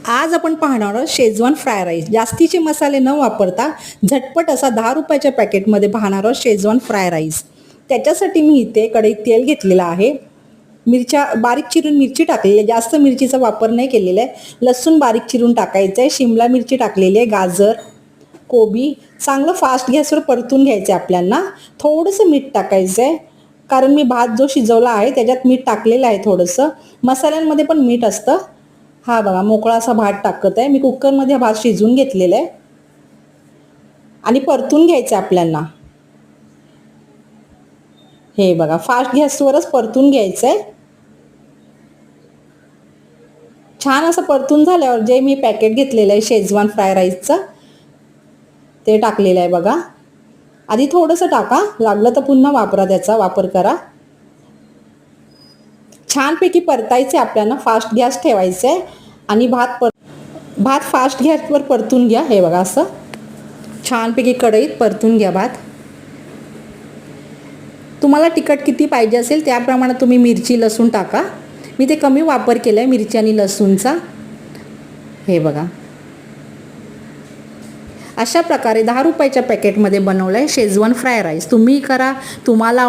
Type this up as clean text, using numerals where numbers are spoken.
आज आपण पाहणार आहोत शेजवान फ्राय राईस. जास्तीचे मसाले न वापरता झटपट असा 10 रुपयाच्या पॅकेटमध्ये पाहणार आहोत शेजवान फ्राय राईस. त्याच्यासाठी मी इथे कढईत तेल घेतलेलं आहे. मिरच्या बारीक चिरून मिरची टाकलेली आहे. जास्त मिरचीचा वापर नाही केलेला आहे. लसूण बारीक चिरून टाकायचं आहे. शिमला मिरची टाकलेली आहे. गाजर, कोबी चांगलं फास्ट गॅसवर परतून घ्यायचं आहे आपल्याला. थोडंसं मीठ टाकायचं आहे, कारण मी भात जो शिजवला आहे त्याच्यात मीठ टाकलेलं आहे थोडंसं. मसाल्यांमध्ये पण मीठ असतं. हा बघा, मोकळा असा भात टाकत आहे मी. कुकरमध्ये भात शिजवून घेतलेला आहे आणि परतून घ्यायचं आपल्याला. हे बघा, फास्ट गॅसवरच परतून घ्यायचं आहे. छान असं परतून झाल्यावर जे मी पॅकेट घेतलेलं आहे शेजवान फ्राय राईसचं ते टाकलेलं आहे बघा. आधी थोडंसं टाका, लागलं तर पुन्हा वापरा, त्याचा वापर करा. छानपैकी परतायचे आपल्याला. फास्ट गॅस ठेवायचा आहे आणि भात फास्ट गॅसवर परतून घ्या. हे बघा, असं छानपैकी कढईत परतून घ्या भात. तुम्हाला तिखट किती पाहिजे असेल त्याप्रमाणे तुम्ही मिरची लसूण टाका. मी ते कमी वापर केला आहे मिरची आणि लसूणचा. हे बघा, अशा प्रकारे 10 रुपयाच्या पॅकेटमध्ये बनवलं आहे शेजवान फ्राय राईस. तुम्ही करा, तुम्हाला